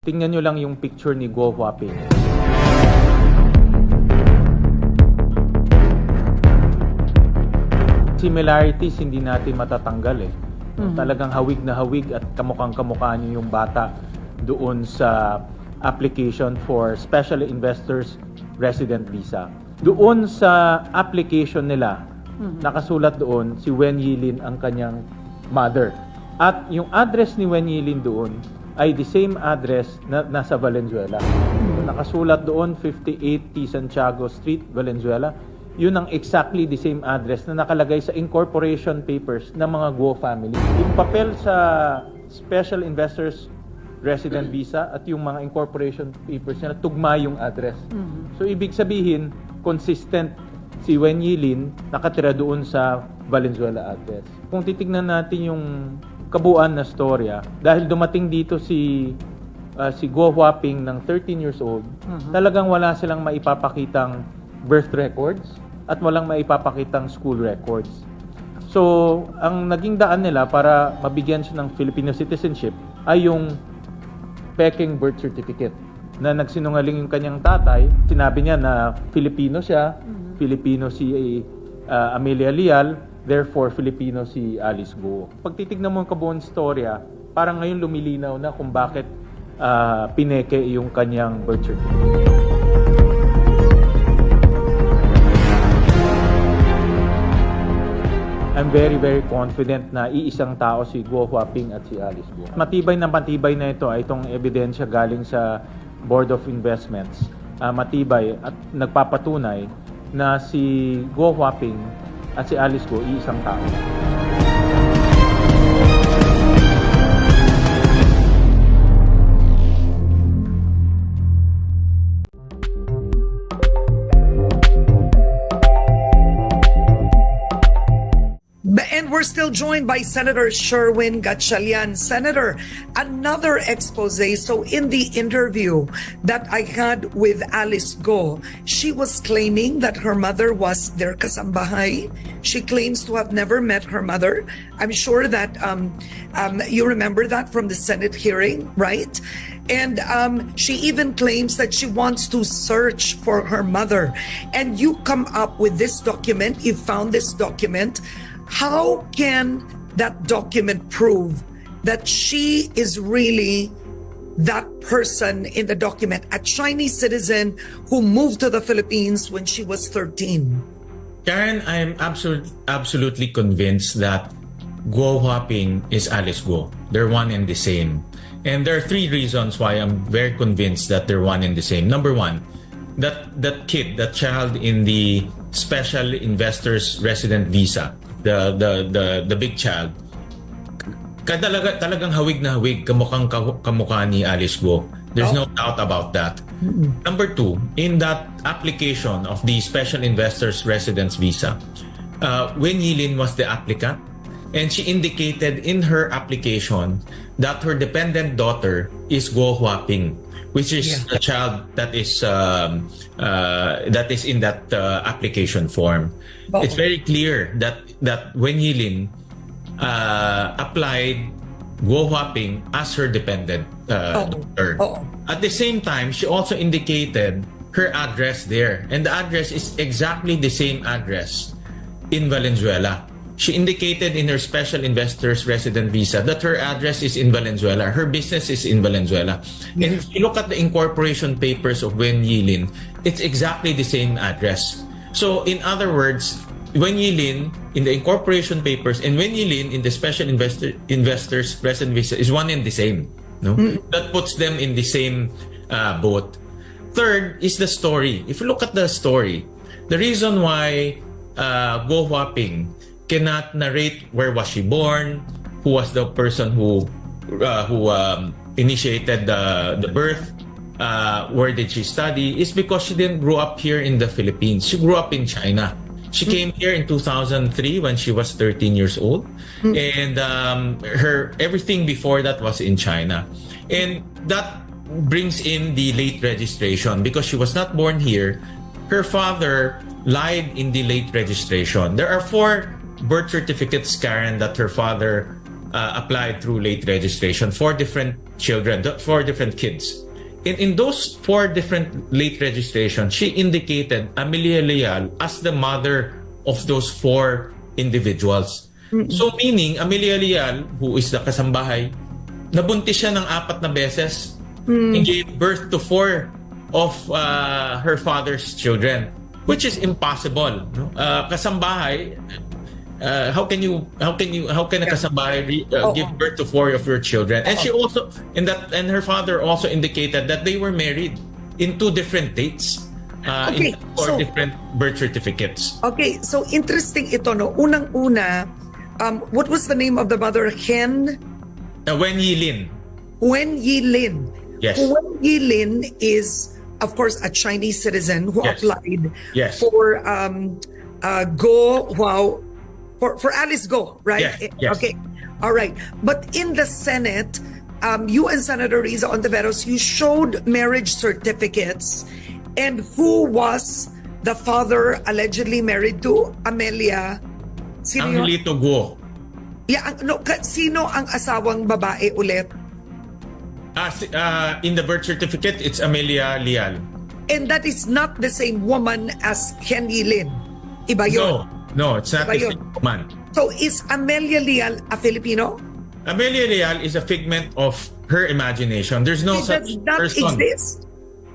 Tingnan nyo lang yung picture ni Guo Huaping. Similarities hindi natin matatanggal eh. Talagang hawig na hawig at kamukhang-kamukha niyo yung bata doon sa application for Special Investors Resident Visa. Doon sa application nila, nakasulat doon si Wen Yilin ang kanyang mother. At yung address ni Wen Yilin doon ay the same address na nasa Valenzuela. Nakasulat doon 58 T. Santiago Street, Valenzuela. Yun ang exactly the same address na nakalagay sa incorporation papers ng mga Guo family. Yung papel sa Special Investors Resident Visa at yung mga incorporation papers nila, tugma yung address. So ibig sabihin, consistent si Wen Yilin nakatira doon sa Valenzuela address. Kung titignan natin yung kabuuan na storya, dahil dumating dito si Guo Huaping ng 13 years old, talagang wala silang maipapakitang birth records at walang maipapakitang school records. So, ang naging daan nila para mabigyan siya ng Filipino citizenship ay yung peking birth certificate na nagsinungaling yung kanyang tatay. Sinabi niya na Filipino siya, Filipino si Amelia Leal, therefore, Filipino si Aliceguo. Pag titignan mo ang kabuuan storya, parang ngayon lumilinaw na kung bakit pineke yung kanyang birth certificate. I'm very, very confident na iisang tao si Guo Huaping at si Aliceguo. Matibay na ito ay itong ebidensya galing sa Board of Investments. Matibay at nagpapatunay na si Guo Huaping at si Aliceguo iisang tao. And we're still joined by Senator Sherwin Gatchalian. Senator, another expose. So in the interview that I had with Aliceguo, she was claiming that her mother was their kasambahay. She claims to have never met her mother. I'm sure that you remember that from the Senate hearing, right? And she even claims that she wants to search for her mother. And you come up with this document, you found this document. How can that document prove that she is really that person in the document, a Chinese citizen who moved to the Philippines when she was 13? Karen, I'm absolutely convinced that Guo Huaping is Aliceguo. They're one and the same. And there are three reasons why I'm very convinced that they're one and the same. Number one, that child in the Special Investors Resident Visa, the big child, talagang hawig na hawig, kamukha ni Aliceguo. There's no doubt about that. Number two, in that application of the Special Investors Residence Visa, Wen Yilin was the applicant, and she indicated in her application that her dependent daughter is Guo Huaping, which is the child that is in that application form. It's very clear that Wen Yilin applied Guo Huaping as her dependent daughter. At the same time, she also indicated her address there, and the address is exactly the same address in Valenzuela. She indicated in her Special Investors Resident Visa that her address is in Valenzuela. Her business is in Valenzuela. And if you look at the incorporation papers of Wen Yilin, it's exactly the same address. So in other words, Wen Yilin in the incorporation papers and Wen Yilin in the Special Investors Resident Visa is one and the same. No? That puts them in the same boat. Third is the story. If you look at the story, the reason why Guo Huaping cannot narrate where was she born, who was the person who initiated the birth, where did she study, is because she didn't grow up here in the Philippines. She grew up in China. She came here in 2003 when she was 13 years old, and her everything before that was in China, and that brings in the late registration because she was not born here. Her father lied in the late registration. There are 4 birth certificates, Karen, that her father applied through late registration, 4 different children, four different kids. In those four different late registrations, she indicated Amelia Leal as the mother of those four individuals. So meaning, Amelia Leal, who is the kasambahay, nabuntis siya ng 4 na beses and gave birth to 4 of her father's children, which is impossible. No? Kasambahay, how can a kasambahay give birth to 4 of your children? And she also and her father also indicated that they were married in 2 different dates. In 4 different birth certificates. Okay, so interesting ito, no? Unang-una, what was the name of the mother? Wen Yilin. Wen Yilin. Yes. Wen Yilin is, of course, a Chinese citizen who applied for for Alice Go, right? Yes. Okay, all right. But in the Senate, you and Senator Riza Ontiveros, you showed marriage certificates. And who was the father allegedly married to? Amelia? Angelito Guo. Yeah, sino ang asawang babae ulit? In the birth certificate, it's Amelia Leal. And that is not the same woman as Ken Yilin. Iba yun? No, it's not the same woman. So is Amelia Leal a Filipino? Amelia Leal is a figment of her imagination. There's no such person.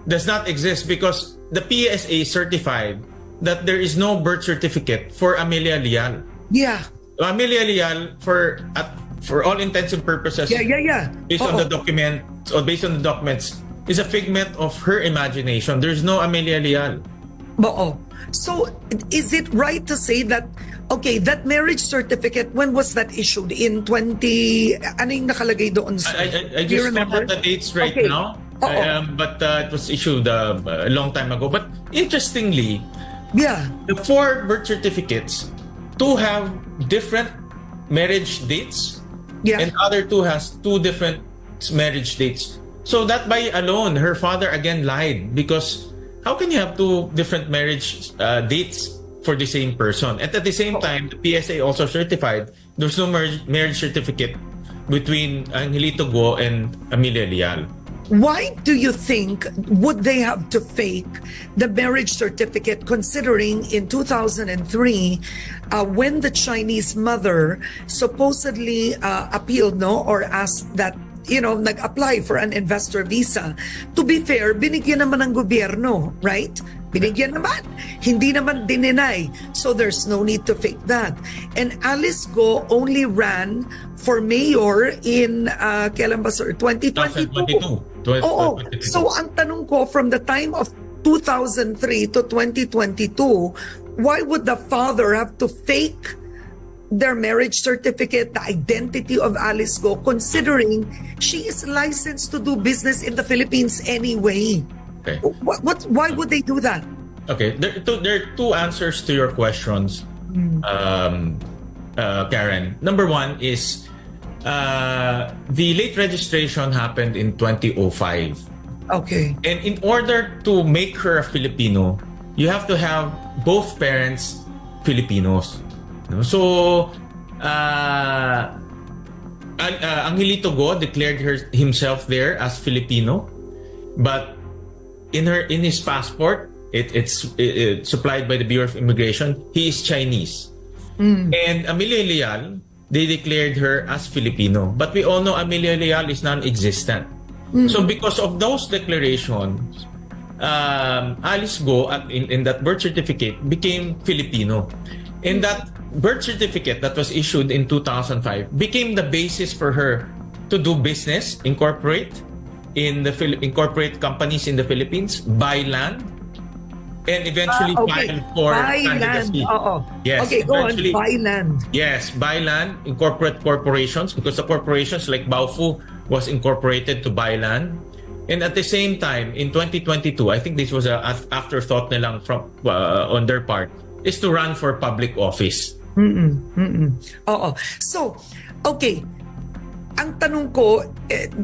Does not exist because the PSA certified that there is no birth certificate for Amelia Leal. Yeah. Amelia Leal, for all intents and purposes, based on the documents or based on the documents, is a figment of her imagination. There's no Amelia Leal. So is it right to say that that marriage certificate, when was that issued? In 20, ano yung nakalagay doon? I just don't have the dates right now. But it was issued a long time ago. But interestingly, the 4 birth certificates, 2 have different marriage dates, and other 2 has 2 different marriage dates. So that by alone, her father again lied, because how can you have 2 different marriage dates for the same person? And at the same time, the PSA also certified there's no marriage certificate between Angelito Guo and Amelia Leal. Why do you think would they have to fake the marriage certificate, considering in 2003, when the Chinese mother supposedly appealed, or asked that, nag-apply for an investor visa? To be fair, binigyan naman ng gobyerno, right? Binigyan naman. Hindi naman dininay. So there's no need to fake that. And Alice Go only ran for mayor in, kailan ba, sir? 2022. So ang tanong ko, from the time of 2003 to 2022, why would the father have to fake their marriage certificate, the identity of Alice Go, considering she is licensed to do business in the Philippines anyway? Okay. Why would they do that? Okay, there are 2 answers to your questions, Karen. Number 1 is the late registration happened in 2005. Okay. And in order to make her a Filipino, you have to have both parents Filipinos. So, Angelito Guo declared himself there as Filipino, but in his passport, it's supplied by the Bureau of Immigration, he is Chinese. And Amelia Leal, they declared her as Filipino, but we all know Amelia Leal is non-existent. So because of those declarations, Alice Go in that birth certificate became Filipino. And that birth certificate that was issued in 2005 became the basis for her to do business, incorporate companies in the Philippines, buy land, and eventually file for candidacy. Yes, okay, go on. Buy land. Yes, buy land, incorporate corporations, because the corporations like Baofu was incorporated to buy land. And at the same time, in 2022, I think this was an afterthought nilang from on their part, is to run for public office. So, okay. Ang tanong ko,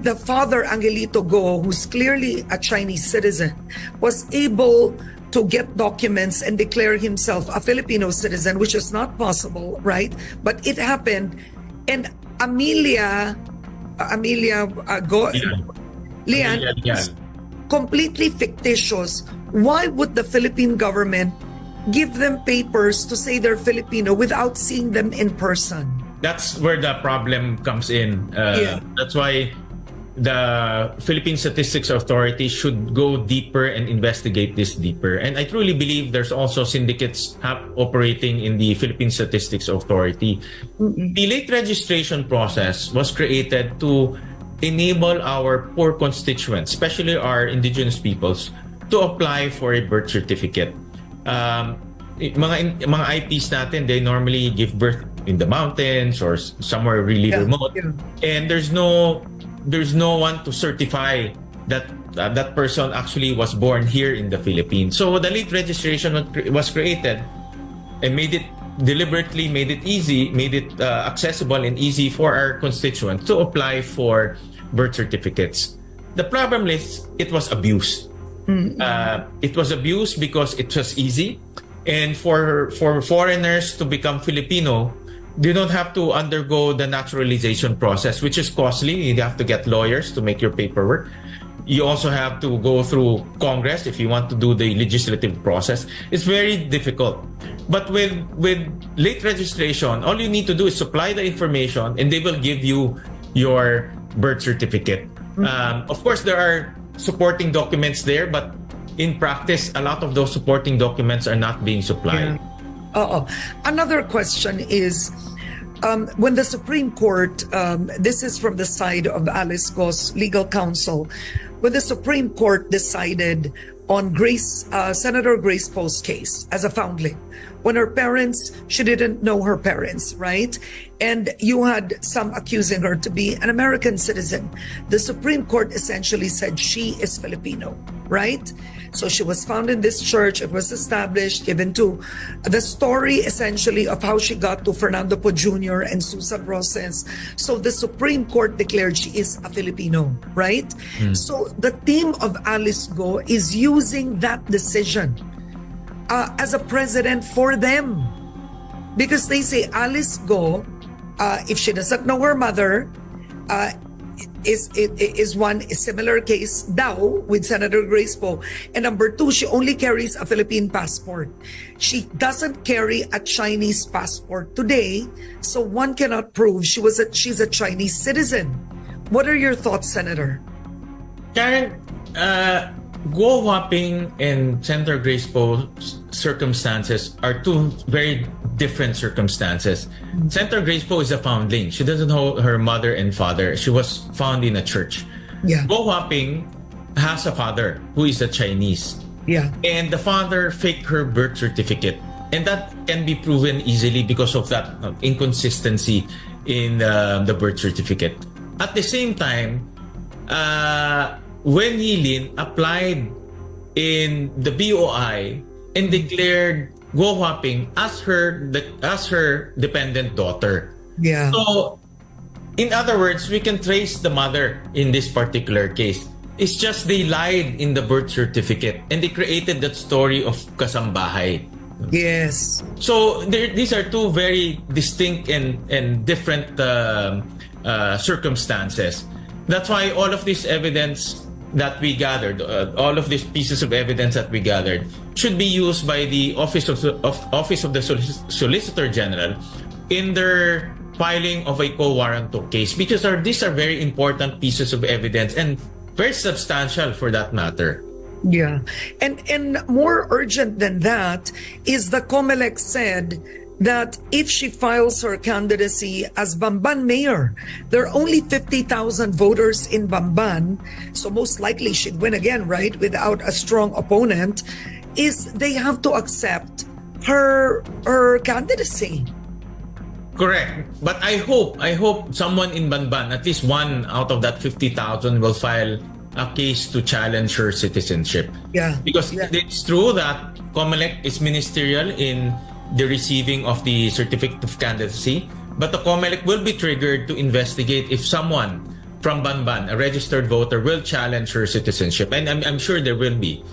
the father, Angelito Go, who's clearly a Chinese citizen, was able to get documents and declare himself a Filipino citizen, which is not possible, right? But it happened. And Amelia Amelia Lian is completely fictitious. Why would the Philippine government give them papers to say they're Filipino without seeing them in person? That's where the problem comes in. That's why the Philippine Statistics Authority should go deeper and investigate this deeper. And I truly believe there's also syndicates operating in the Philippine Statistics Authority. The late registration process was created to enable our poor constituents, especially our indigenous peoples, to apply for a birth certificate. Mga IPs natin, they normally give birth in the mountains or somewhere really remote, and there's no one to certify that that person actually was born here in the Philippines. So the late registration was created and deliberately made it easy, made it accessible and easy for our constituents to apply for birth certificates. The problem is it was abused. It was abused because it was easy, and for foreigners to become Filipino, you don't have to undergo the naturalization process, which is costly. You have to get lawyers to make your paperwork. You also have to go through Congress if you want to do the legislative process. It's very difficult. But with late registration, all you need to do is supply the information and they will give you your birth certificate. Of course, there are supporting documents there, but in practice, a lot of those supporting documents are not being supplied. Another question is, when the Supreme Court, this is from the side of aliceguo's legal counsel, when the Supreme Court decided on Senator Grace Poe's case as a foundling, when her parents, she didn't know her parents, right? And you had some accusing her to be an American citizen. The Supreme Court essentially said she is Filipino, right? So she was found in this church. It was established, given to the story essentially of how she got to Fernando Po Jr. and Susan Roses. So the Supreme Court declared she is a Filipino, right? So the team of aliceguo is using that decision as a precedent for them. Because they say aliceguo, if she doesn't know her mother, is one similar case daw with Senator Grace Poe. And number two, she only carries a Philippine passport. She doesn't carry a Chinese passport today, so one cannot prove she's a Chinese citizen. What are your thoughts, Senator? Karen, Guo Huaping and Senator Grace Poe's circumstances are two very different circumstances. Senator Grace Poe is a foundling. She doesn't know her mother and father. She was found in a church. Guo Huaping has a father who is a Chinese. And the father faked her birth certificate. And that can be proven easily because of that inconsistency in the birth certificate. At the same time, when Yilin applied in the BOI and declared Guo Huaping as her dependent daughter. So, in other words, we can trace the mother in this particular case. It's just they lied in the birth certificate and they created that story of kasambahay. So these are two very distinct and different circumstances. That's why all of this evidence that we gathered, all of these pieces of evidence that we gathered, should be used by the Office of the Solicitor General in their filing of a quo warranto case, because these are very important pieces of evidence and very substantial for that matter. And more urgent than that is the COMELEC said that if she files her candidacy as BAMBAN mayor, there are only 50,000 voters in BAMBAN, so most likely she'd win again, right, without a strong opponent, is they have to accept her candidacy. Correct. But I hope someone in BAMBAN, at least one out of that 50,000, will file a case to challenge her citizenship. Because it's true that COMELEC is ministerial in the receiving of the certificate of candidacy, but the COMELEC will be triggered to investigate if someone from BAMBAN, a registered voter, will challenge her citizenship. And I'm sure there will be.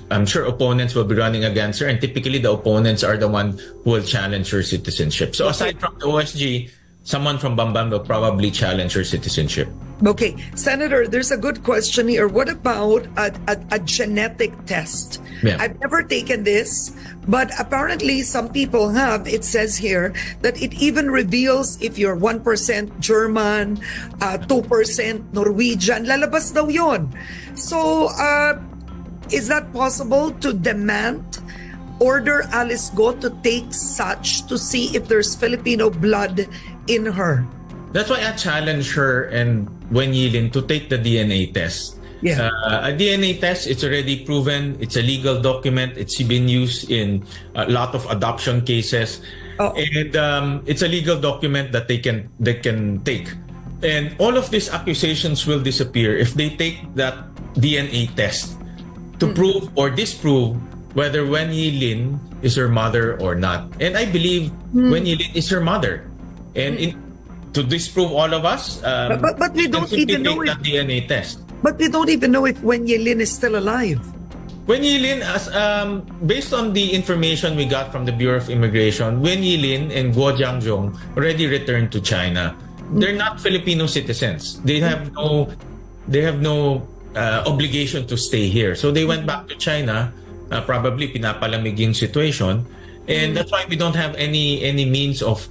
I'm sure opponents will be running against her, and typically the opponents are the one who will challenge her citizenship. So aside from the OSG, someone from Bamban will probably challenge her citizenship. Okay, Senator, there's a good question here. What about a genetic test? Yeah. I've never taken this, but apparently some people have. It says here that it even reveals if you're 1% German, 2% Norwegian. Lalabas daw yon. So, is that possible to order Alice Go to take such to see if there's Filipino blood in her? That's why I challenge her and Wen Yilin to take the DNA test. Yeah. A DNA test, it's already proven. It's a legal document. It's been used in a lot of adoption cases. And it's a legal document that they can take. And all of these accusations will disappear if they take that DNA test to prove or disprove whether Wen Yilin is her mother or not. And I believe Wen Yilin is her mother. And to disprove all of us, but we don't even know that DNA test. But we don't even know if Wen Yilin is still alive. Wen Yilin, based on the information we got from the Bureau of Immigration, Wen Yilin and Guo Jiangjong already returned to China. They're not Filipino citizens. They have no obligation to stay here. So they went back to China, probably pinapalamig yung situation, and that's why we don't have any means of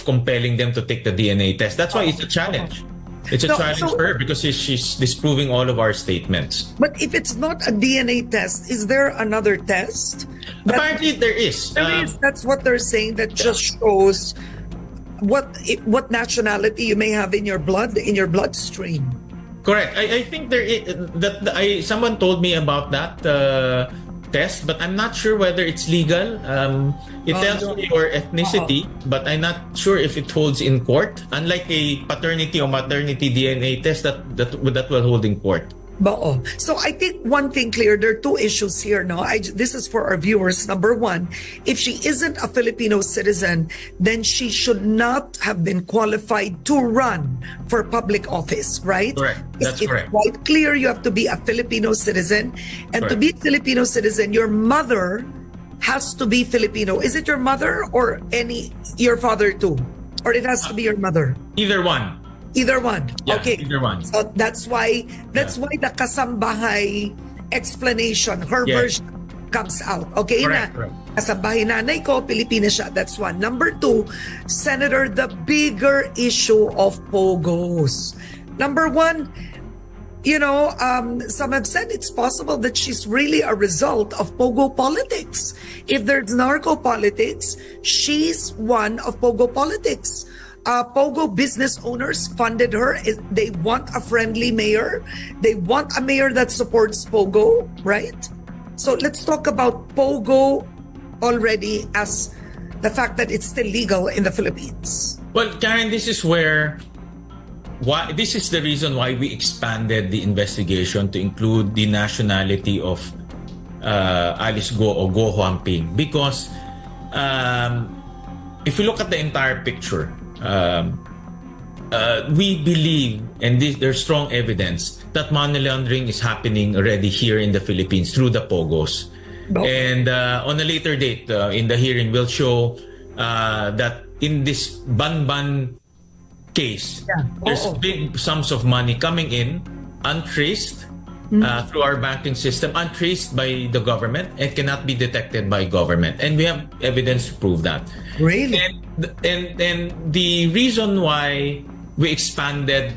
compelling them to take the DNA test. That's why it's a challenge. It's a challenge for her because she's disproving all of our statements. But if it's not a DNA test, is there another test? Apparently there is. There is. That's what they're saying. That just shows what nationality you may have in your bloodstream. Correct. I think there is someone told me about that test, but I'm not sure whether it's legal. It tells you your ethnicity, but I'm not sure if it holds in court. Unlike a paternity or maternity DNA test that will hold in court. So I think one thing clear, there are two issues here. No, this is for our viewers. Number one, if she isn't a Filipino citizen, then she should not have been qualified to run for public office, right? Correct. That's correct. It's quite clear you have to be a Filipino citizen. And to be a Filipino citizen, your mother has to be Filipino. Is it your mother or your father too? Or it has to be your mother? Either one. Either one. Yeah, okay. Either one. So that's why the kasambahay explanation, her version comes out. Okay Correct. Kasambahay nanay ko, Pilipina siya. That's one. Number two, Senator, the bigger issue of POGOs. Number one, some have said it's possible that she's really a result of POGO politics. If there's narco politics, she's one of POGO politics. POGO business owners funded her. They want a friendly mayor. They want a mayor that supports POGO, right? So let's talk about POGO already as the fact that it's still legal in the Philippines. Well, Karen, this is the reason why we expanded the investigation to include the nationality of Alice Guo or Guo Huangping. Because if you look at the entire picture, we believe, and there's strong evidence, that money laundering is happening already here in the Philippines through the POGOs. And on a later date, in the hearing, we'll show that in this BAMBAN case, there's big sums of money coming in, untraced, through our banking system, untraced by the government, and cannot be detected by government. And we have evidence to prove that. Really? And the reason why we expanded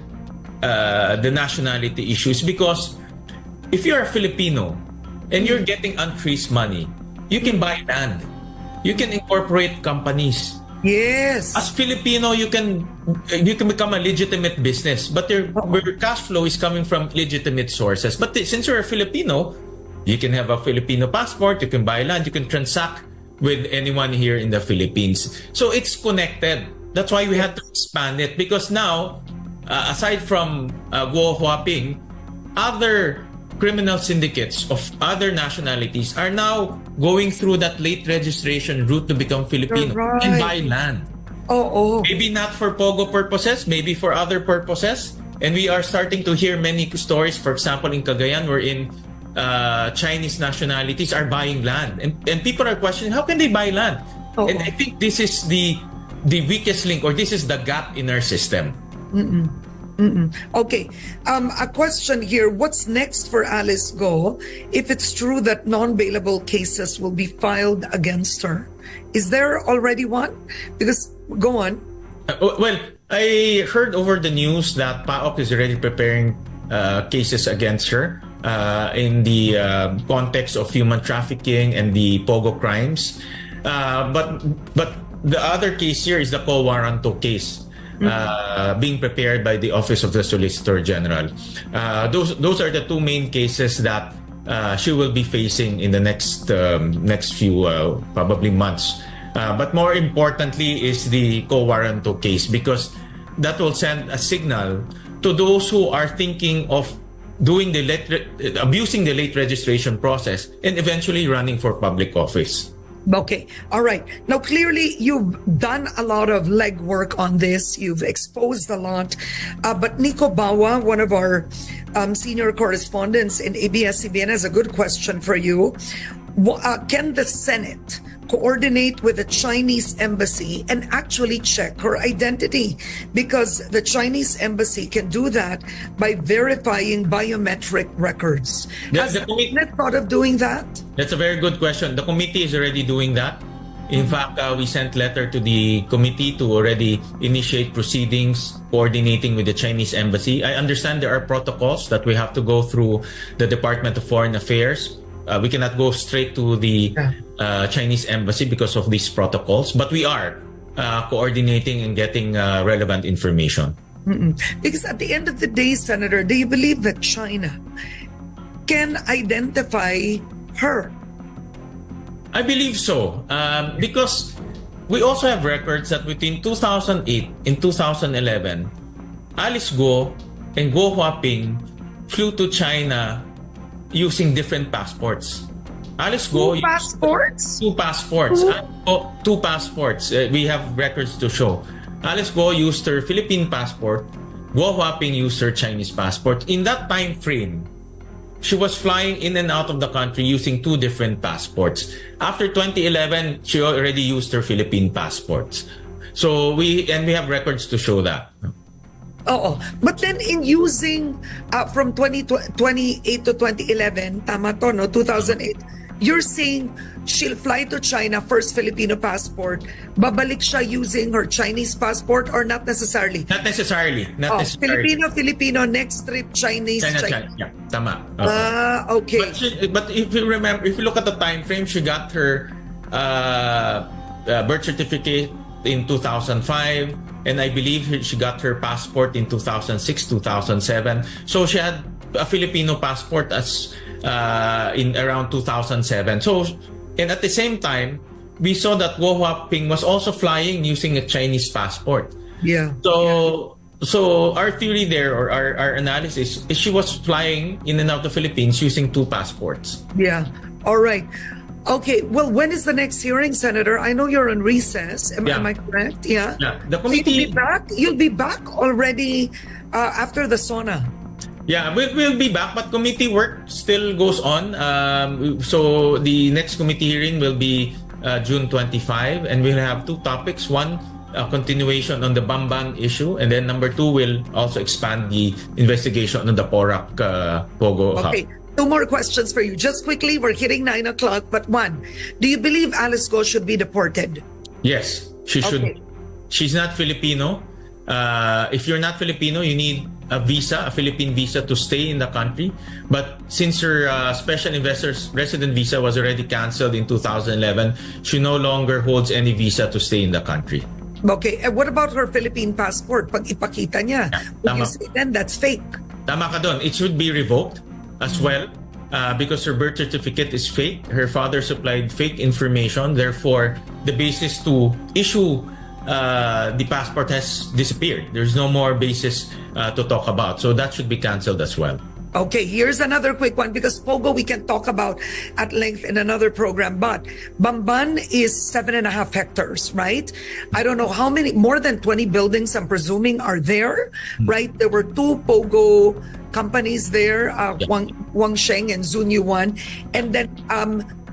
the nationality issue is because if you're a Filipino and you're getting untraced money, you can buy land. You can incorporate companies. Yes. As Filipino, you can become a legitimate business, but your cash flow is coming from legitimate sources. But since you're a Filipino, you can have a Filipino passport, you can buy land, you can transact with anyone here in the Philippines. So it's connected. That's why we had to expand it, because now, aside from Guo Huaping, other criminal syndicates of other nationalities are now going through that late registration route to become Filipino and buy land. Maybe not for POGO purposes, maybe for other purposes. And we are starting to hear many stories, for example, in Cagayan, wherein Chinese nationalities are buying land. And people are questioning, how can they buy land? And I think this is the the weakest link, or this is the gap in our system. Okay. A question here. What's next for Alice Go if it's true that non-bailable cases will be filed against her? Is there already one? Because, go on. Well, I heard over the news that PAOK is already preparing cases against her in the context of human trafficking and the POGO crimes. But the other case here is the quo warranto case. Being prepared by the Office of the Solicitor General. Those are the two main cases that she will be facing in the next few probably months. But more importantly is the quo warranto case, because that will send a signal to those who are thinking of doing abusing the late registration process and eventually running for public office. Okay. All right. Now, clearly, you've done a lot of legwork on this. You've exposed a lot. But Nico Bawa, one of our senior correspondents in ABS-CBN, has a good question for you. Can the Senate coordinate with the Chinese embassy and actually check her identity? Because the Chinese embassy can do that by verifying biometric records. Has the Senate thought of doing that? That's a very good question. The committee is already doing that. In fact, we sent letter to the committee to already initiate proceedings coordinating with the Chinese embassy. I understand there are protocols that we have to go through the Department of Foreign Affairs. We cannot go straight to the Chinese embassy because of these protocols, but we are coordinating and getting relevant information. Because at the end of the day, Senator, do you believe that China can identify her? I believe so, because we also have records that between 2008 and 2011, Alice Guo and Guo Huaping flew to China using different passports. Alice Guo Two passports? Two passports. Two passports. We have records to show. Alice Guo used her Philippine passport. Guo Huaping used her Chinese passport. In that time frame, she was flying in and out of the country using two different passports. After 2011, she already used her Philippine passports. So we have records to show that. Oh, but then in using from 2008 to 2011, tama to, no? 2008, you're saying she'll fly to China, first Filipino passport, babalik siya using her Chinese passport, or not necessarily? Not necessarily. Not necessarily. Filipino, next trip, Chinese. China. Yeah, tama. Okay. But if you remember, if you look at the time frame, she got her birth certificate in 2005. And I believe she got her passport in 2006, 2007. So she had a Filipino passport as in around 2007. So, and at the same time, we saw that Guo Huaping was also flying using a Chinese passport. Yeah. So our theory there, or our analysis, is she was flying in and out of the Philippines using two passports. Yeah. All right. Okay, well, when is the next hearing, Senator? I know you're on recess. Am I correct? Yeah. The committee. So you'll be back already after the SONA. Yeah, we'll be back, but committee work still goes on. So the next committee hearing will be June 25, and we'll have two topics. One, a continuation on the BAMBAN issue, and then number two, will also expand the investigation on the PORAC POGO hub. Okay. Two more questions for you. Just quickly, we're hitting 9 o'clock, but one, do you believe Alice Guo should be deported? Yes, she should. She's not Filipino. If you're not Filipino, you need a visa, a Philippine visa, to stay in the country. But since her special investors resident visa was already canceled in 2011, she no longer holds any visa to stay in the country. Okay, and what about her Philippine passport? Pag ipakita niya, would you say then that's fake? Tama ka doon. It should be revoked as well, because her birth certificate is fake. Her father supplied fake information. Therefore, the basis to issue the passport has disappeared. There's no more basis to talk about. So that should be canceled as well. Okay, here's another quick one, because POGO we can talk about at length in another program, but BAMBAN is 7.5 hectares, right? I don't know how many, more than 20 buildings I'm presuming are there, right? There were two POGO companies there, Wang Sheng and Zunyuan, and then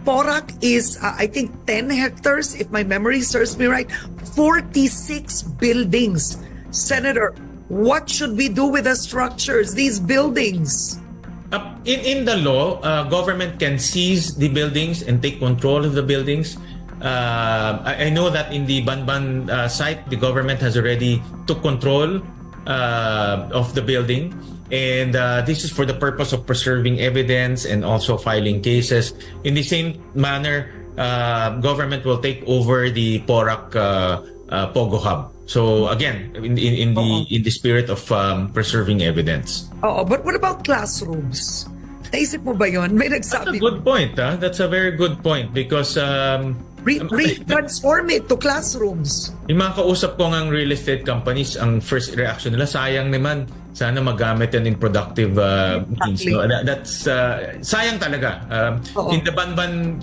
Porac is, I think, 10 hectares, if my memory serves me right, 46 buildings. Senator, what should we do with the structures, these buildings? In the law, government can seize the buildings and take control of the buildings. I know that in the BAMBAN site, the government has already took control of the building. And this is for the purpose of preserving evidence and also filing cases. In the same manner, government will take over the Porac POGO hub. So again, in the spirit of preserving evidence. But what about classrooms? Naisip mo ba yun? May nagsabi. That's a good point. That's a very good point because transform it to classrooms. Yung mga kausap ko ng real estate companies, ang first reaction nila, sayang naman, sana magamit yan in productive means. No? That's sayang talaga. In the BAMBAN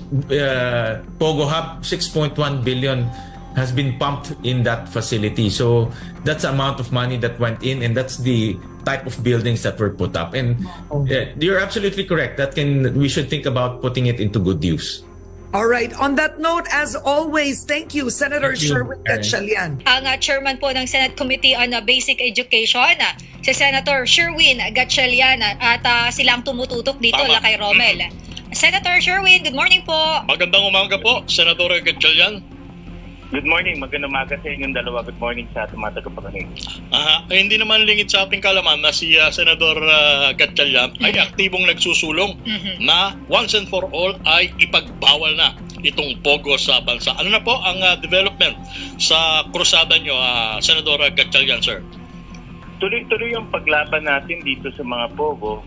POGO hub, 6.1 billion has been pumped in that facility. So that's the amount of money that went in, and that's the type of buildings that were put up. And you're absolutely correct. We should think about putting it into good use. All right. On that note, as always, thank you, Senator Sherwin Gatchalian. Ang chairman po ng Senate Committee on Basic Education, si Senator Sherwin Gatchalian, at silang tumututok dito kay Romel. Senator Sherwin, good morning po. Magandang umaga po, Senator Gatchalian. Good morning. Magandang umaga sa inyong dalawa. Good morning sa ating mga tagapakinig. Hindi naman lingid sa ating kalaman na si Senador Gatchalian ay aktibong nagsusulong na once and for all ay ipagbawal na itong POGO sa bansa. Ano na po ang development sa krusada nyo, Senador Gatchalian, sir? Tuloy-tuloy yung paglaban natin dito sa mga POGO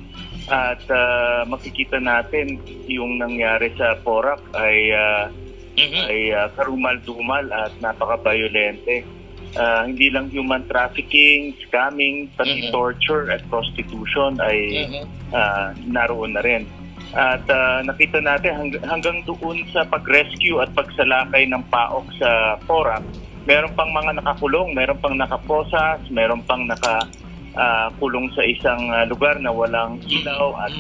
at makikita natin yung nangyari sa Porac ay karumal-dumal at napaka-violente. Hindi lang human trafficking, scamming, pati torture at prostitution ay naroon na rin. At nakita natin hanggang doon sa pag-rescue at pagsalakay ng paok sa Porac, meron pang mga nakakulong, meron pang nakaposas, meron pang nakakulong sa isang lugar na walang ilaw at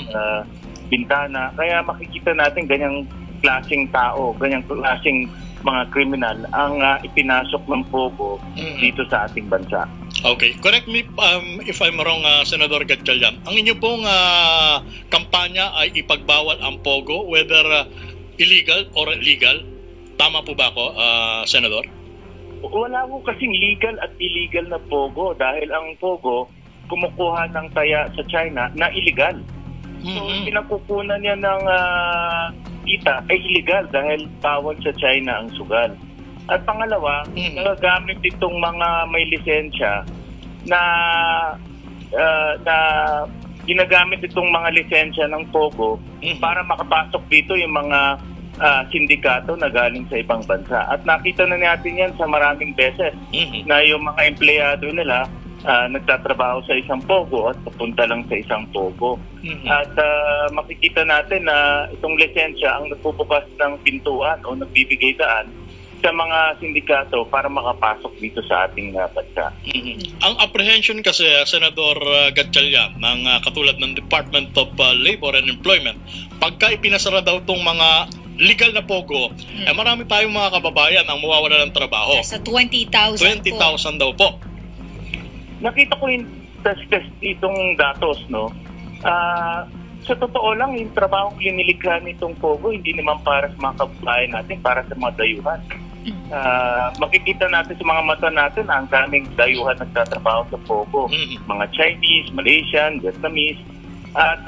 bintana. Kaya makikita natin ganyang klaseng tao, ganyang klaseng mga kriminal ang ipinasok ng POGO dito sa ating bansa. Okay. Correct me if I'm wrong, Senator Gatchalian. Ang inyo pong kampanya ay ipagbawal ang POGO, whether illegal or legal. Tama po ba ako, Senador? Wala po kasing legal at illegal na POGO dahil ang POGO kumukuha ng taya sa China na illegal. So, pinakukunan niya ng kita ay illegal dahil bawal sa China ang sugal. At pangalawa, nagagamit itong mga may lisensya na ginagamit itong mga lisensya ng POGO para makapasok dito yung mga sindikato na galing sa ibang bansa. At nakita na natin yan sa maraming beses na yung mga empleyado nila nagtatrabaho sa isang POGO at papunta lang sa isang POGO. At makikita natin na itong lisensya ang nagbubukas ng pintuan o nagbibigay daan sa mga sindikato para makapasok dito sa ating bansa. Ang apprehension kasi, Senador Gatchalian, ng katulad ng Department of Labor and Employment, pagka ipinasara daw itong mga legal na POGO, marami tayong mga kababayan ang mawawala ng trabaho. Sa 20,000 20,000 daw po. Nakita ko yung itong datos, no? Sa totoo lang, yung trabahong linilikha nitong POGO, hindi naman para sa mga kababayan natin, para sa mga dayuhan. Makikita natin sa mga mata natin, ang daming dayuhan nagtatrabaho sa POGO. Mga Chinese, Malaysian, Vietnamese. At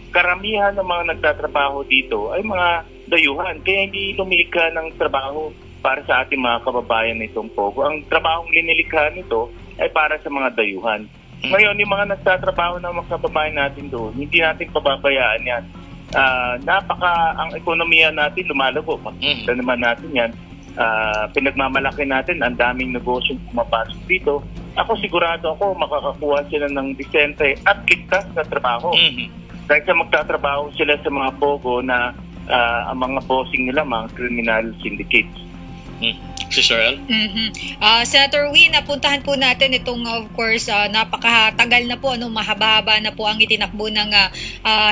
karamihan ng mga nagtatrabaho dito ay mga dayuhan. Kaya hindi lumilikha ng trabaho para sa ating mga kababayan nitong POGO. Ang trabahong linilikha nito ay para sa mga dayuhan. Ngayon, yung mga nagtatrabaho ng mga kababayan natin doon, hindi natin pababayaan yan. Ang ekonomiya natin lumalago. Makikita naman natin yan. Pinagmamalaki natin, ang daming negosyo pumapasok dito. Sigurado ako, makakakuha sila ng disente at ligtas na trabaho. Dahil sa magtatrabaho sila sa mga POGO na ang mga bossing nila, mga criminal syndicates. Sister El? Senator Win, napuntahan po natin itong of course napakatagal na po, mahaba-haba na po ang itinakbo ng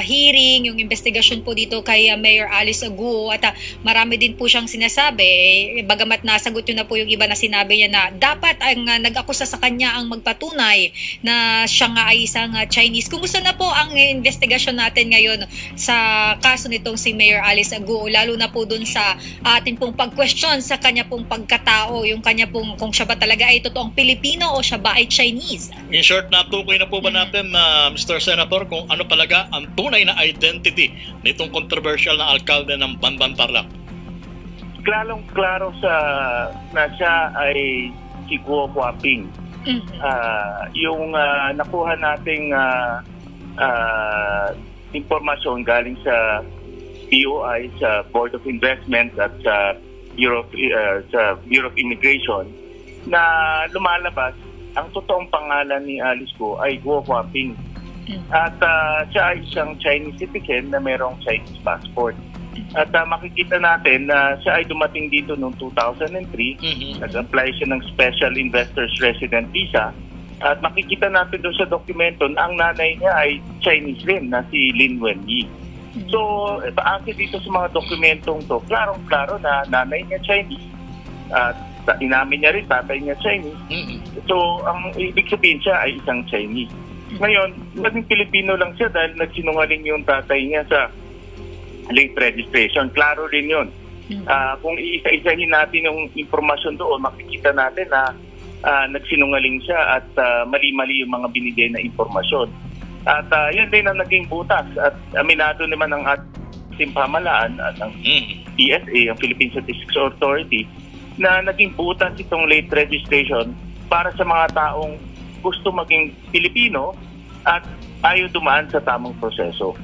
hearing, yung investigasyon po dito kay Mayor Aliceguo at marami din po siyang sinasabi, bagamat nasagot yun na po yung iba na sinabi niya na dapat ang nag-akusa sa kanya ang magpatunay na siya nga ay isang Chinese. Kumusta na po ang investigasyon natin ngayon sa kaso nitong si Mayor Aliceguo, lalo na po dun sa atin pong pag-question sa kanya pong pagkatao, yung kanya pong kung siya ba talaga ay totoong Pilipino o siya ba ay Chinese? In short, natukoy na po ba natin na Mr. Senator kung ano talaga ang tunay na identity nitong controversial na alkalde ng BAMBAN Tarlac? Klarong-klaro na siya ay si Guo Huaping. Yung nakuha nating impormasyon galing sa BOI, sa Board of Investment at sa Bureau of Immigration na lumalabas ang totoong pangalan ni Aliceguo ay Guo Huaping. At siya ay isang Chinese citizen na mayroong Chinese passport. At makikita natin na siya ay dumating dito noong 2003. Nag-apply siya ng Special Investors Resident Visa. At makikita natin doon sa dokumento na ang nanay niya ay Chinese rin na si Lin Wenyi. So, paakit dito sa mga dokumentong to, klarong-klaro na nanay niya Chinese. At inamin niya rin, tatay niya Chinese. So, ang ibig sabihin siya ay isang Chinese. Ngayon, naging Pilipino lang siya dahil nagsinungaling yung tatay niya sa late registration. Klaro rin yun. Kung iisa-isahin natin yung informasyon doon, makikita natin na nagsinungaling siya at mali-mali yung mga binigay na informasyon. At yan din ang naging butas at aminado naman ng ating pamahalaan at ang PSA, ang Philippine Statistics Authority, na naging butas itong late registration para sa mga taong gusto maging Pilipino at ayaw dumaan sa tamang proseso.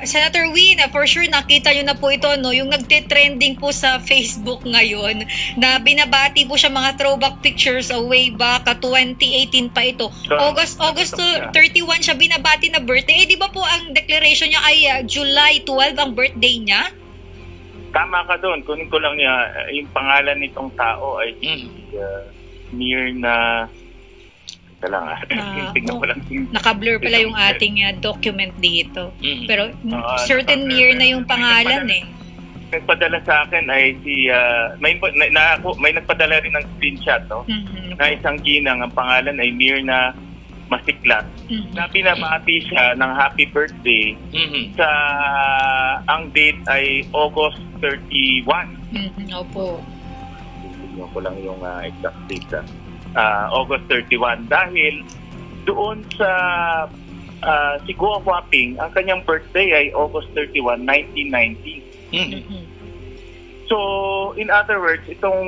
Senator Win, for sure nakita nyo na po ito, no? Yung nagte-trending po sa Facebook ngayon na binabati po siya mga throwback pictures way back 2018 pa ito. August 31 siya binabati na birthday. Di ba po ang declaration niya ay July 12 ang birthday niya? Tama ka doon. Kunin ko lang niya, yung pangalan nitong tao ay Mirna. Naka-blur pala yung ating document dito. Pero certain year na yung pangalan Nagpadala sa akin ay si may nagpadala rin ng screenshot, no? Na isang ginang, ang pangalan ay Mirna Masiklat. Na binabati siya ng happy birthday sa ang date ay August 31. Opo. Tingnan ko lang yung exact date. August 31 dahil doon sa si Guo Huaping, ang kanyang birthday ay August 31, 1990. So, in other words, itong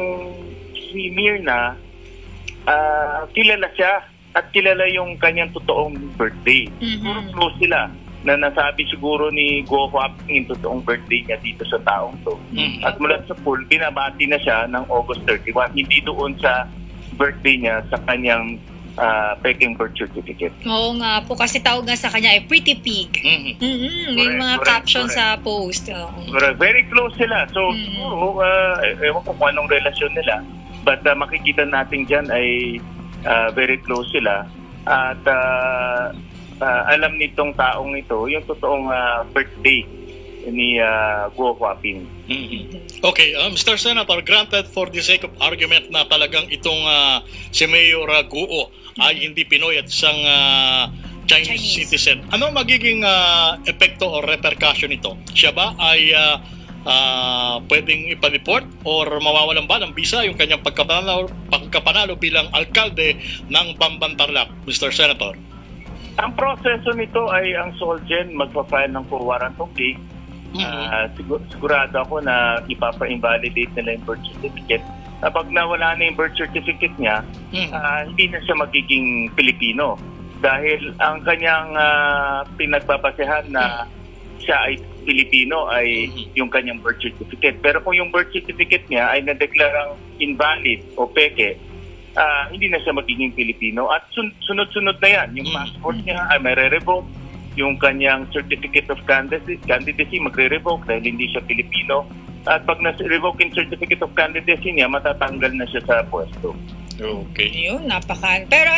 si Mirna, kilala siya at kilala yung kanyang totoong birthday. Siguro close sila na nasabi siguro ni Guo Huaping yung totoong birthday niya dito sa taong to. At mula sa pool, binabati na siya ng August 31, hindi doon sa birthday niya sa kanyang peking birth certificate. Oo nga po, kasi tawag nga sa kanya ay Pretty Pig. Yung mga caption sa post. Very close sila. So, siguro, ewan ko kung anong relasyon nila. But makikita natin dyan ay very close sila. At alam nitong taong ito, yung totoong birthday ni Guo Huaping. Okay, Mr. Senator, granted for the sake of argument na talagang itong si Mayor Guo ay hindi Pinoy at isang Chinese citizen. Ano magiging epekto o repercussion nito? Siya ba ay pwedeng ipaniport or mawawalan ba ng visa yung kanyang pagkapanalo bilang alkalde ng BAMBAN Tarlac, Mr. Senator? Ang proseso nito ay ang Solgen magpa-file ng warrant of case. Sigurado ako na ipapa-invalidate nila yung birth certificate. Kapag nawala na yung birth certificate niya, hindi na siya magiging Pilipino. Dahil ang kanyang pinagbabasehan na siya ay Pilipino ay yung kanyang birth certificate. Pero kung yung birth certificate niya ay nadeklarang invalid o peke, hindi na siya magiging Pilipino. At sunod-sunod na yan. Yung passport niya ay may re-revoke. Yung kanyang certificate of candidacy magre-revoke dahil hindi siya Pilipino. At pag na-revoke yung certificate of candidacy niya, matatanggal na siya sa pwesto. Okay. Yun, pero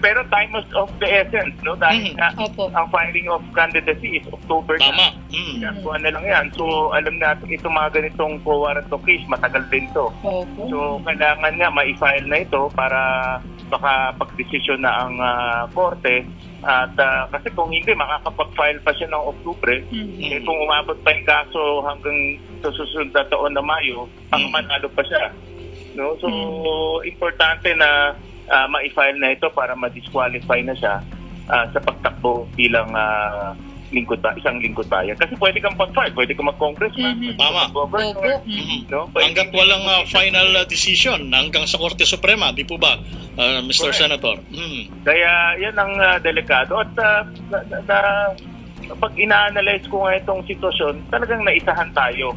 Pero time is of the essence, no? Dahil nga, Opo. ang filing of candidacy is October Tama. na. Kaya na lang yan. So, alam natin itong mga ganitong co-warrant of case, matagal din to. Opo. So, kailangan nga ma-file na ito para baka pag-desisyon na ang korte. At kasi kung hindi, makakapag-file pa siya ng Oktubre. Eh, kung umabot pa yung kaso hanggang sa susunod na taon na Mayo, ang manalo pa siya. No? So, importante na ma-file na ito para ma-disqualify na siya sa pagtakbo bilang isang lingkod bayan. Kasi pwede kang pag-file, pwede kang mag-congressman, pwede kang Tama. mag-governor. No? Hanggat walang final decision hanggang sa Korte Suprema, di po ba, Mr. Correct. Senator? Kaya yan ang delikado. At pag ina-analyze ko nga itong sitwasyon, talagang naisahan tayo.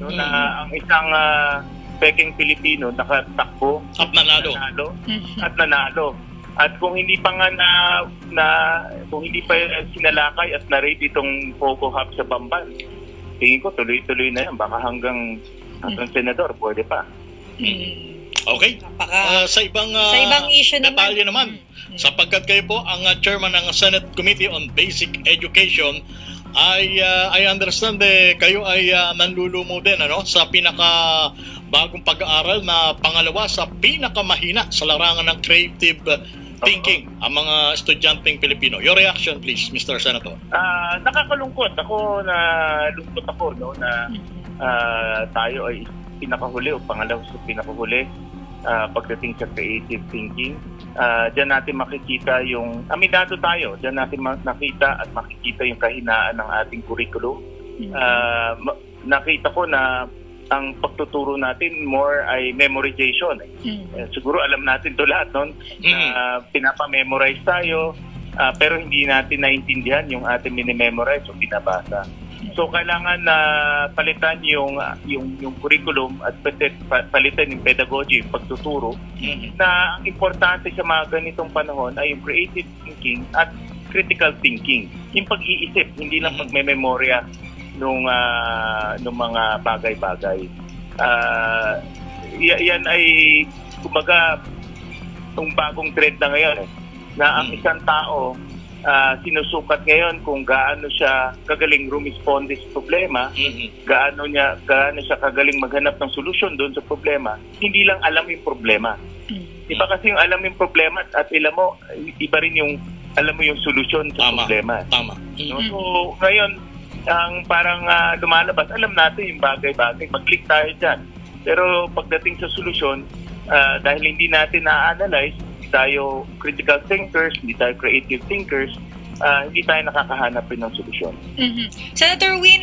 No? Na ang isang peking Pilipino nakatakbo At nanalo. at nanalo. At kung hindi pa nga kung hindi pa sinalakay at na-raid itong POGO hub sa BAMBAN, tingin ko tuloy-tuloy na yan. Baka hanggang senador, pwede pa. Okay. Sa ibang issue detalye naman, sapagkat kayo po ang chairman ng Senate Committee on Basic Education, I understand kayo ay nanlulumo din sa bagong pag-aaral na pangalawa sa pinakamahina sa larangan ng creative thinking ang mga estudyanteng Pilipino. Your reaction please, Mr. Senator. Nakakalungkot ako na tayo ay pinakahuli o pangalawa sa pinakahuli pagdating sa creative thinking. Diyan natin makikita yung aminado tayo. Diyan natin nakita at makikita yung kahinaan ng ating curriculum. Nakita ko na ang pagtuturo natin more ay memorization. Siguro alam natin to lahat noon. Pinapa-memorize tayo pero hindi natin naintindihan yung ating minimemorize o binabasa. So kailangan na palitan yung curriculum at palitan yung pedagogy, yung pagtuturo. Na ang importante sa mga ganitong panahon ay yung creative thinking at critical thinking. Yung pag-iisip, hindi lang pagmememorya nung mga bagay-bagay. Yan ay kumbaga itong bagong trend na ngayon na ang isang tao sinusukat ngayon kung gaano siya kagaling rumisponde sa problema, gaano siya kagaling maghanap ng solusyon doon sa problema. Hindi lang alam yung problema. Iba kasi yung alam yung problema at alam mo, iba rin yung alam mo yung solusyon sa problema. Tama. No? So ngayon, ang parang lumalabas, alam natin yung bagay-bagay, mag-click tayo dyan. Pero pagdating sa solusyon, dahil hindi natin na-analyze, hindi tayo critical thinkers, hindi tayo creative thinkers, hindi tayo nakakahanap rin ng solusyon. Senator Win,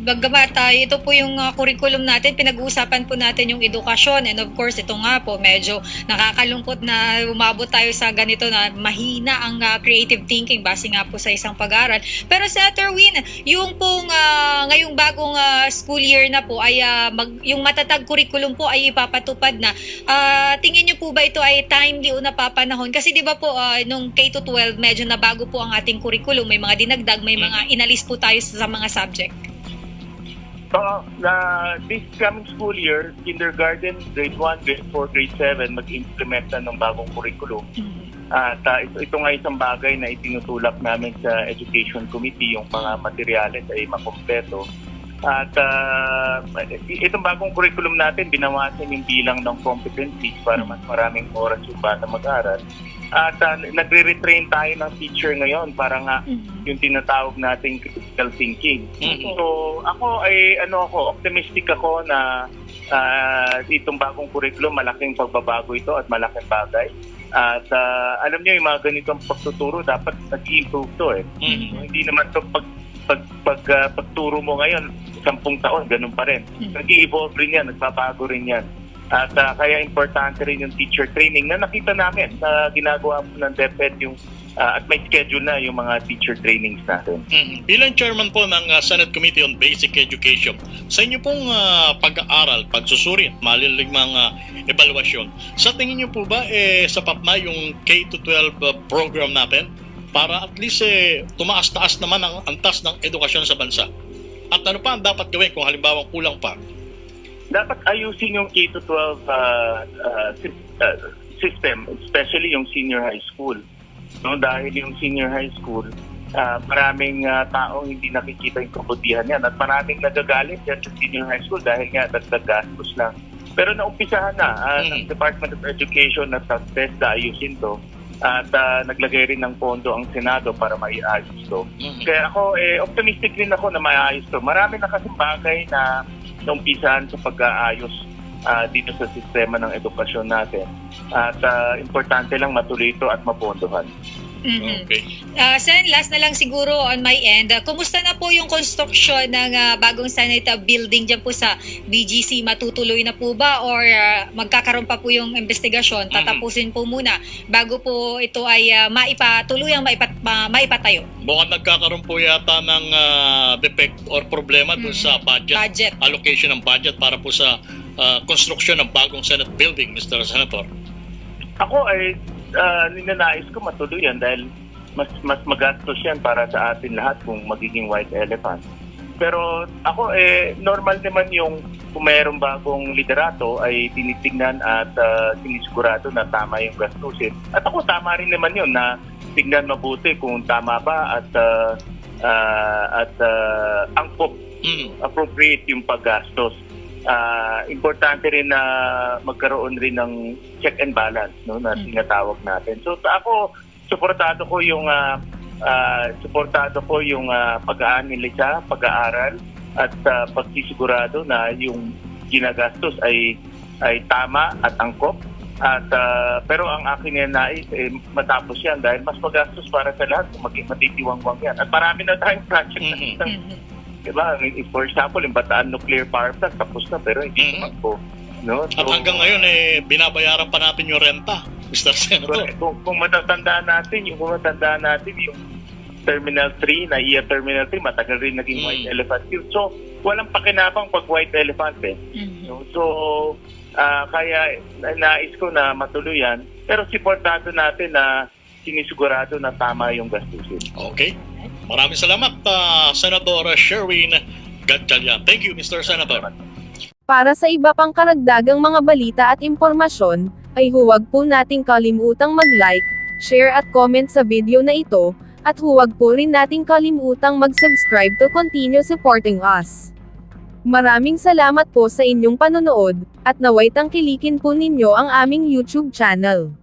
Baggamata, ito po yung curriculum natin, pinag-uusapan po natin yung edukasyon, and of course ito nga po medyo nakakalungkot na umabot tayo sa ganito na mahina ang creative thinking base nga po sa isang pag-aaral. Pero Senator Win, yung pong ngayong bagong school year na po ay yung matatag curriculum po ay ipapatupad na. Tingin niyo po ba ito ay timely o napapanahon? Kasi di ba po nung K-12 medyo nabago po ang ating curriculum, may mga dinagdag, may mga inalis po tayo sa mga subject. This coming school year, kindergarten, grade 1, grade 4, grade 7, mag-implement na ng bagong curriculum. At ito nga isang bagay na itinutulak namin sa Education Committee, yung mga materyales ay makompleto. At itong bagong curriculum natin, binawasan yung bilang ng competencies para mas maraming oras yung bata mag-aral. At nagre-retrain tayo ng teacher ngayon para nga yung tinatawag nating critical thinking. So ako ay optimistic ako na itong bagong curriculum, malaking pagbabago ito at malaking bagay. At alam niyo yung mga ganitong pagtuturo dapat nag-i-improve to Hindi naman to pagturo mo ngayon 10 taon, ganun pa rin. Nag-i-evolve rin yan, nagbabago rin yan. At kaya importante rin yung teacher training na nakita namin na ginagawa po ng DepEd at may schedule na yung mga teacher trainings natin. Bilang chairman po ng Senate Committee on Basic Education, sa inyo pong pag-aaral, pagsusuri at malilig mga evaluasyon, sa tingin niyo po ba sapat na yung K-12 program natin para at least tumaas-taas naman ang antas ng edukasyon sa bansa? At ano pa ang dapat gawin kung halimbawa kulang pa? Dapat ayusin yung K-12 system, especially yung senior high school. No, dahil yung senior high school, maraming taong hindi nakikita yung kabutihan yan at maraming nagagalit yan sa senior high school dahil nga dagdag gastos lang. Pero naumpisahan na ng Department of Education at test na ayusin to at naglagay rin ng pondo ang Senado para maiayos to. Kaya ako, optimistic rin ako na maiayos to. Marami na kasing bagay na naumpisahan sa pag-aayos dito sa sistema ng edukasyon natin. At importante lang matuloy ito at mapondohan. Okay. Sen, last na lang siguro on my end. Kumusta na po yung construction ng bagong Senate building dyan po sa BGC? Matutuloy na po ba or magkakaroon pa po yung investigasyon? Tatapusin po muna bago po ito ay maipatuluyang maipatayo. Mukhang nagkakaroon po yata ng defect or problema dun sa budget, allocation ng budget para po sa construction ng bagong Senate building, Mr. Senator. Ako ay ninanais ko matuloy yan dahil mas magastos yan para sa atin lahat kung magiging white elephant. Pero ako normal naman yung kung mayroong bagong liderato ay tinitingnan at sinisigurado na tama yung gastusin. At ako tama rin naman yun na tingnan mabuti kung tama ba at angkop appropriate yung paggastos. Importante rin na magkaroon rin ng check and balance, no, na tinatawag natin. So ako suportado ko yung pag-aanalisa, pag-aaral at pagsisigurado na yung ginagastos ay tama at angkop. At pero ang aking nais matapos yan dahil mas magastos para sa lahat kung maging matitiwangwang yan. At marami na tayong project na diba? For example, yung Bataan Nuclear Power Plant, tapos na pero hindi naman po. No? So, at hanggang ngayon, binabayaran pa natin yung renta, Mr. Senator. Kung matatandaan natin yung Terminal 3, NAIA Terminal 3, matagal rin naging white elephant yun. So, walang pakinabang pag white elephant No? So, kaya nais ko na matuloy yan. Pero supportado natin na sinisigurado na tama yung gastusin. Okay. Maraming salamat, Senator Sherwin Gatchalian. Thank you, Mr. Senator. Para sa iba pang karagdagang mga balita at impormasyon, ay huwag po nating kalimutang mag-like, share at comment sa video na ito, at huwag po rin nating kalimutang mag-subscribe to continue supporting us. Maraming salamat po sa inyong panonood, at naway tangkilikin po ninyo ang aming YouTube channel.